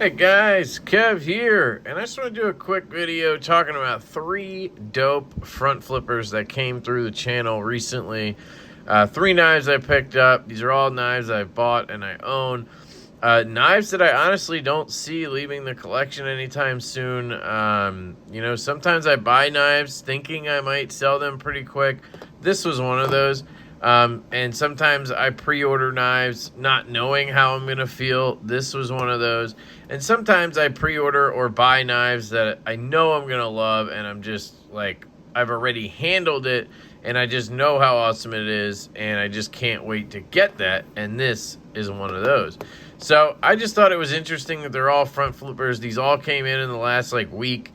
Hey guys, Kev here, and I just want to do a quick video talking about 3 dope front flippers that came through the channel recently. 3 knives I picked up. These are all knives I've bought and I own. Knives that I honestly don't see leaving the collection anytime soon. Sometimes I buy knives thinking I might sell them pretty quick. This was one of those. And sometimes I pre-order knives not knowing how I'm going to feel. This was one of those. And sometimes I pre-order or buy knives that I know I'm going to love, and I'm just like, I've already handled it, and I just know how awesome it is, and I just can't wait to get that, and this is one of those. So I just thought it was interesting that they're all front flippers. These all came in the last week.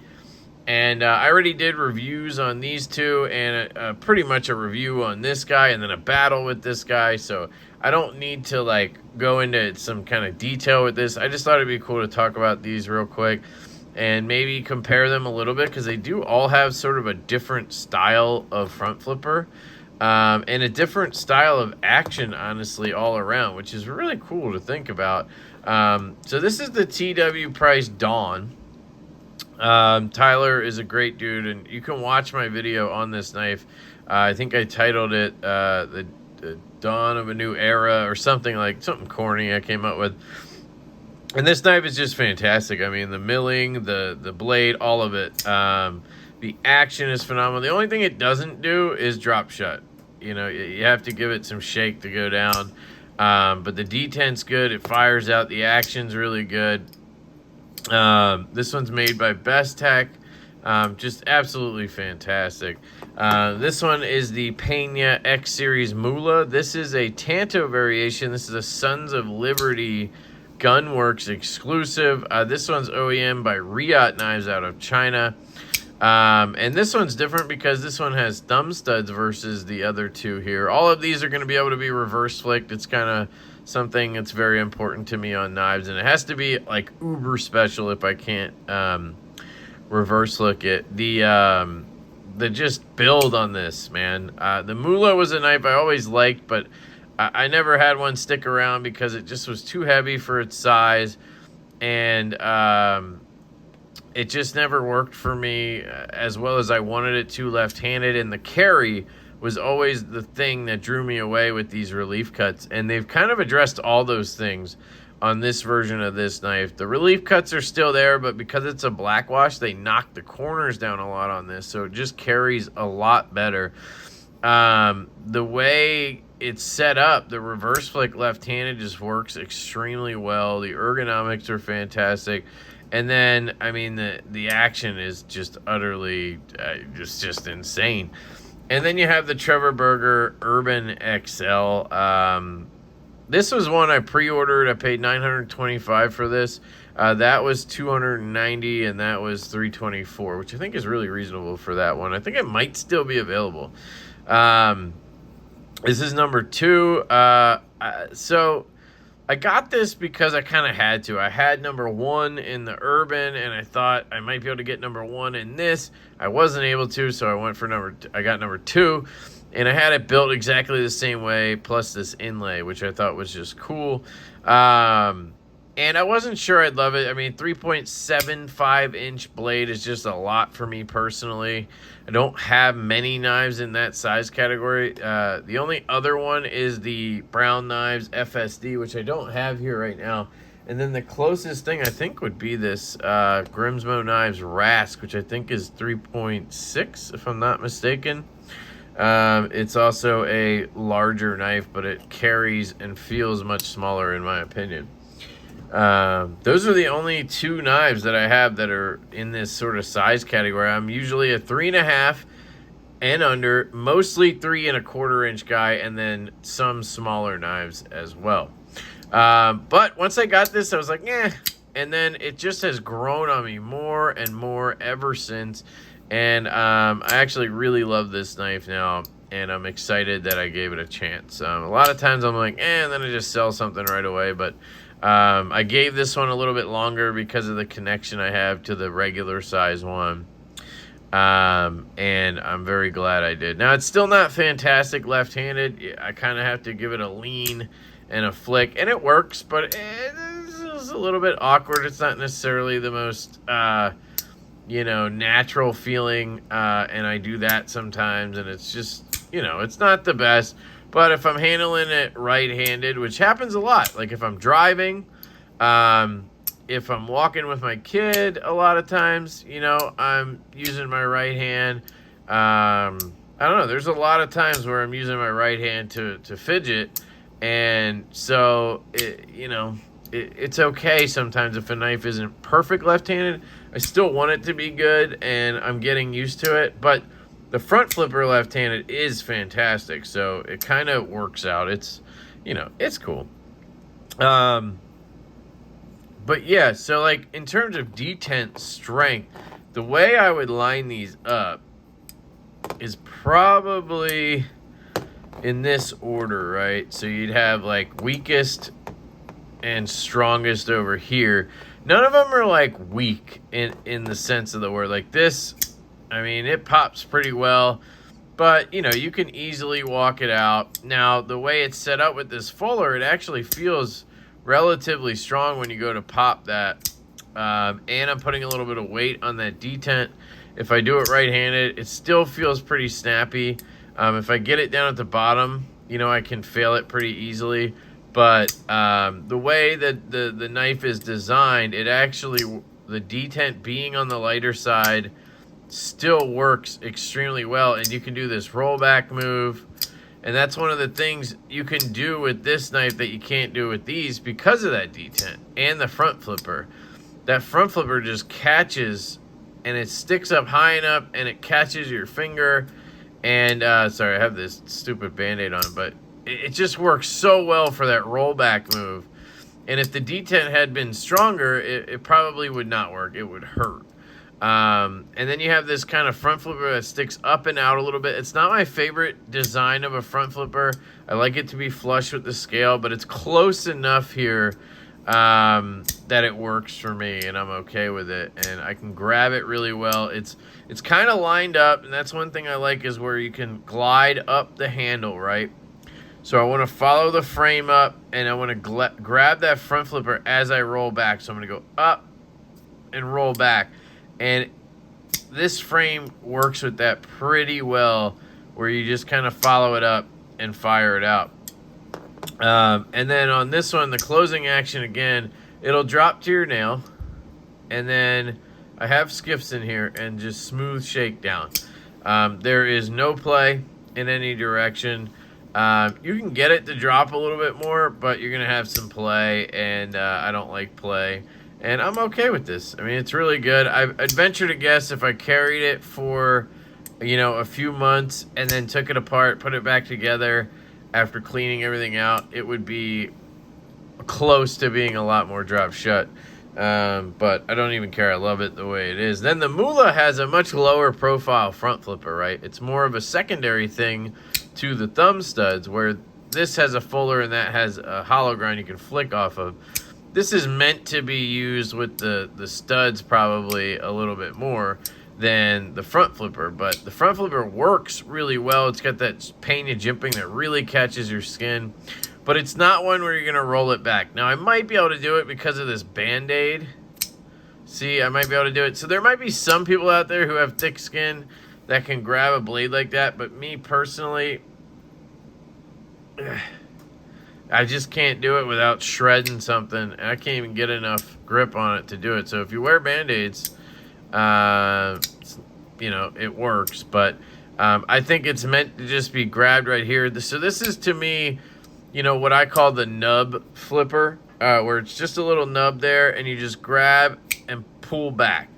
And I already did reviews on these two, and pretty much a review on this guy, and then a battle with this guy. So I don't need to go into some kind of detail with this. I just thought it'd be cool to talk about these real quick and maybe compare them a little bit, because they do all have sort of a different style of front flipper and a different style of action, honestly, all around, which is really cool to think about. So this is the TW Price Dawn. Tyler is a great dude, and you can watch my video on this knife. I think I titled it the Dawn of a New Era or something corny I came up with. And this knife is just fantastic. I mean, the milling, the blade, all of it. The action is phenomenal. The only thing it doesn't do is drop shut. You have to give it some shake to go down. But the detent's good. It fires out. The action's really good. This one's made by Bestech. Just absolutely fantastic. This one is the Pena X Series Moolah. This is a Tanto variation. This is a Sons of Liberty Gunworks exclusive. This one's OEM by Riot Knives out of China. And this one's different because this one has thumb studs versus the other two here. All of these are going to be able to be reverse flicked. It's kind of something that's very important to me on knives, and it has to be uber special if I can't reverse flick it. The just build on this, man. The Moolah was a knife I always liked, but I never had one stick around because it just was too heavy for its size, and it just never worked for me as well as I wanted it to left-handed, and the carry was always the thing that drew me away with these relief cuts, and they've kind of addressed all those things on this version of this knife. The relief cuts are still there, but because it's a black wash, they knock the corners down a lot on this, so it just carries a lot better. The way it's set up, the reverse flick left-handed just works extremely well. The ergonomics are fantastic. And then, I mean, the action is just utterly just insane. And then you have the Trevor Berger Urban XL. This was one I pre-ordered. I paid $925 for this. That was $290, and that was $324, which I think is really reasonable for that one. I think it might still be available. This is number 2. So I got this because I kind of had to. I had number 1 in the Urban, and I thought I might be able to get number 1 in this. I wasn't able to, so I went for I got number 2, and I had it built exactly the same way, plus this inlay, which I thought was just cool. And I wasn't sure I'd love it. I mean, 3.75-inch blade is just a lot for me personally. I don't have many knives in that size category. The only other one is the Brown Knives FSD, which I don't have here right now. And then the closest thing I think would be this Grimsmo Knives Rask, which I think is 3.6, if I'm not mistaken. It's also a larger knife, but it carries and feels much smaller in my opinion. Those are the only 2 knives that I have that are in this sort of size category. I'm usually a 3.5 and under, mostly 3.25-inch guy, and then some smaller knives as well. But once I got this, I was like, eh. And then it just has grown on me more and more ever since. And I actually really love this knife now, and I'm excited that I gave it a chance. A lot of times I'm like, and then I just sell something right away, but I gave this one a little bit longer because of the connection I have to the regular size one. And I'm very glad I did. Now, it's still not fantastic left-handed. I kind of have to give it a lean and a flick, and it works, but it's feels a little bit awkward. It's not necessarily the most, natural feeling, and I do that sometimes, and it's just, it's not the best. But if I'm handling it right-handed, which happens a lot, like if I'm driving, if I'm walking with my kid, a lot of times, I'm using my right hand. I don't know. There's a lot of times where I'm using my right hand to fidget, and so it's okay sometimes if a knife isn't perfect left-handed. I still want it to be good, and I'm getting used to it. But the front flipper left-handed is fantastic, so it kind of works out. It's it's cool. But yeah, so like in terms of detent strength, the way I would line these up is probably in this order, right? So you'd have like weakest and strongest over here. None of them are like weak in the sense of the word. Like this, I mean, it pops pretty well, but you can easily walk it out. Now, the way it's set up with this fuller, it actually feels relatively strong when you go to pop that. And I'm putting a little bit of weight on that detent. If I do it right-handed, it still feels pretty snappy. If I get it down at the bottom, I can fail it pretty easily. But the way that the knife is designed, it actually, the detent being on the lighter side still works extremely well. And you can do this rollback move. And that's one of the things you can do with this knife that you can't do with these because of that detent and the front flipper. That front flipper just catches, and it sticks up high enough, and it catches your finger. And, sorry, I have this stupid Band-Aid on, but it just works so well for that rollback move. And if the detent had been stronger, it probably would not work. It would hurt. And then you have this kind of front flipper that sticks up and out a little bit. It's not my favorite design of a front flipper. I like it to be flush with the scale, but it's close enough here that it works for me, and I'm okay with it. And I can grab it really well. It's kind of lined up, and that's one thing I like is where you can glide up the handle, right? So I want to follow the frame up, and I want to grab that front flipper as I roll back. So I'm going to go up and roll back. And this frame works with that pretty well, where you just kind of follow it up and fire it out. And then on this one, the closing action, again, it'll drop to your nail. And then I have skiffs in here and just smooth shakedown. There is no play in any direction. You can get it to drop a little bit more, but you're going to have some play, and I don't like play. And I'm okay with this. I mean, it's really good. I'd venture to guess if I carried it for, a few months and then took it apart, put it back together after cleaning everything out, it would be close to being a lot more drop shut. But I don't even care. I love it the way it is. Then the Moolah has a much lower profile front flipper, right? It's more of a secondary thing to the thumb studs, where this has a fuller and that has a hollow grind you can flick off of. This is meant to be used with the studs probably a little bit more than the front flipper, but the front flipper works really well. It's got that painted jimping that really catches your skin, but it's not one where you're going to roll it back. Now, I might be able to do it because of this Band-Aid. See, I might be able to do it. So there might be some people out there who have thick skin that can grab a blade like that, but me personally, I just can't do it without shredding something. I can't even get enough grip on it to do it. So if you wear Band-Aids, it works. But I think it's meant to just be grabbed right here. So this is, to me, what I call the nub flipper, where it's just a little nub there, and you just grab and pull back.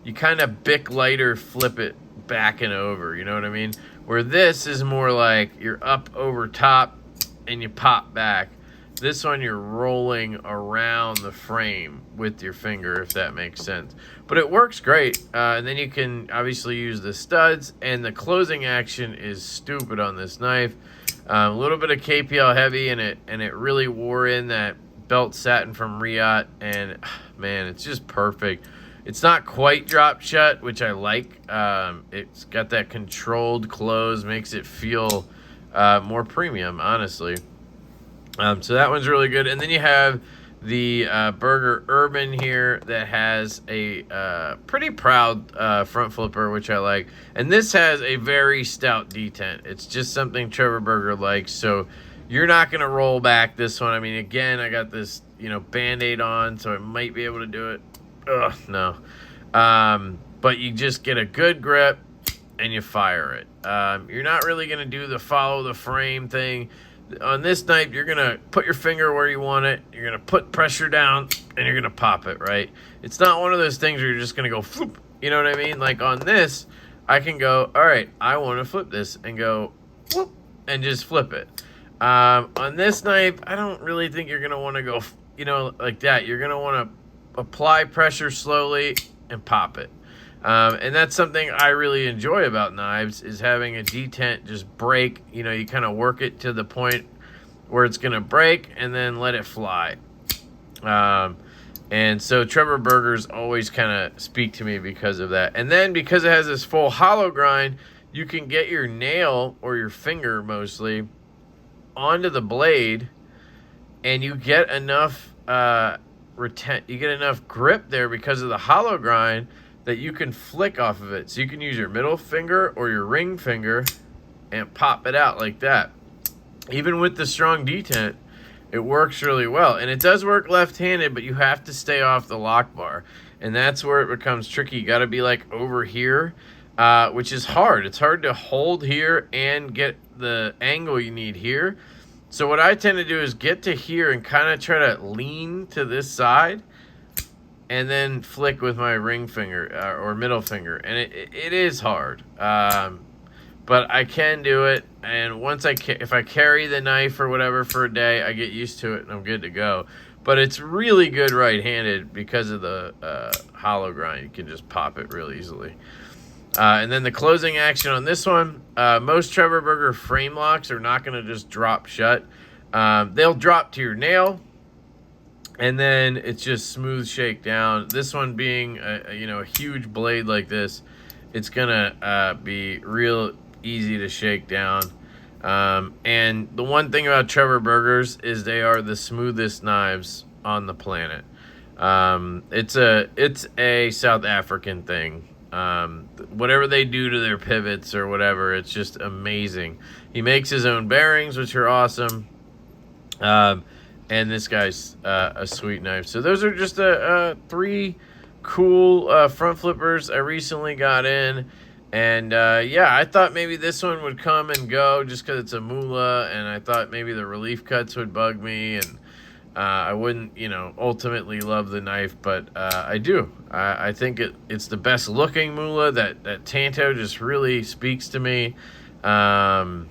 You kind of Bic lighter flip it back and over, you know what I mean? Where this is more like you're up over top and you pop back. This one you're rolling around the frame with your finger, if that makes sense. But it works great. And then you can obviously use the studs, and the closing action is stupid on this knife. A little bit of KPL heavy in it, and it really wore in that belt satin from Riot, and man, it's just perfect. It's not quite drop shut, which I like. It's got that controlled close, makes it feel more premium, honestly. So that one's really good. And then you have the Burger Urban here that has a pretty proud front flipper, which I like. And this has a very stout detent. It's just something Trevor Burger likes, so you're not going to roll back this one. I mean, again, I got this, Band-Aid on, so I might be able to do it. Ugh, no. But you just get a good grip and you fire it. You're not really going to do the follow the frame thing. On this knife, you're going to put your finger where you want it. You're going to put pressure down, and you're going to pop it, right? It's not one of those things where you're just going to go floop. You know what I mean? Like on this, I can go, all right, I want to flip this, and go whoop, and just flip it. On this knife, I don't really think you're going to want to go, like that. You're going to want to apply pressure slowly and pop it. And that's something I really enjoy about knives, is having a detent just break. You kind of work it to the point where it's going to break and then let it fly. And so Trevor Burgers always kind of speak to me because of that. And then because it has this full hollow grind, you can get your nail or your finger mostly onto the blade, and you get enough grip there because of the hollow grind that you can flick off of it. So you can use your middle finger or your ring finger and pop it out like that. Even with the strong detent, it works really well. And it does work left-handed, but you have to stay off the lock bar. And that's where it becomes tricky. You got to be like over here, which is hard. It's hard to hold here and get the angle you need here. So what I tend to do is get to here and kind of try to lean to this side, and then flick with my ring finger or middle finger. And it is hard, but I can do it. And once if I carry the knife or whatever for a day, I get used to it and I'm good to go. But it's really good right-handed because of the hollow grind. You can just pop it real easily. And then the closing action on this one, most Trevor Burger frame locks are not going to just drop shut. They'll drop to your nail, and then it's just smooth shake down. This one being a huge blade like this, it's gonna be real easy to shake down. And the one thing about Trevor Burgers is they are the smoothest knives on the planet. It's a South African thing. Whatever they do to their pivots or whatever, it's just amazing. He makes his own bearings, which are awesome. And this guy's a sweet knife. So those are just three cool front flippers I recently got in. And yeah, I thought maybe this one would come and go just because it's a Moolah, and I thought maybe the relief cuts would bug me, and I wouldn't, ultimately love the knife, but I do. I think it's the best looking Moolah. That Tanto just really speaks to me. I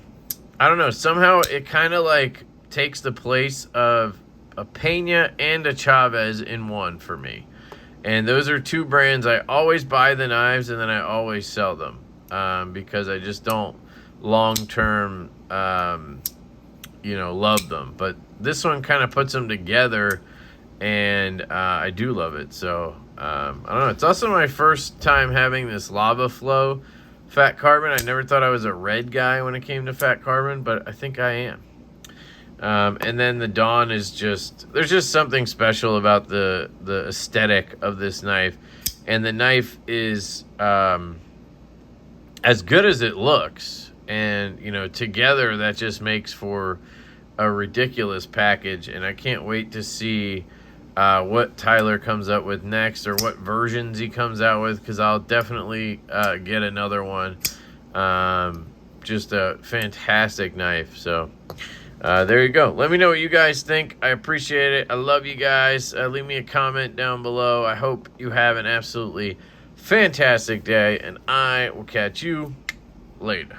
don't know. Somehow it kind of like takes the place of a Pena and a Chavez in one for me. And those are two brands I always buy the knives, and then I always sell them because I just don't long-term, love them. But this one kind of puts them together, and I do love it. So, I don't know. It's also my first time having this Lava Flow Fat Carbon. I never thought I was a red guy when it came to Fat Carbon, but I think I am. And then the Dawn is there's just something special about the aesthetic of this knife. And the knife is as good as it looks. And, together that just makes for a ridiculous package. And I can't wait to see what Tyler comes up with next, or what versions he comes out with, because I'll definitely get another one. Just a fantastic knife. So there you go. Let me know what you guys think. I appreciate it. I love you guys. Leave me a comment down below. I hope you have an absolutely fantastic day, and I will catch you later.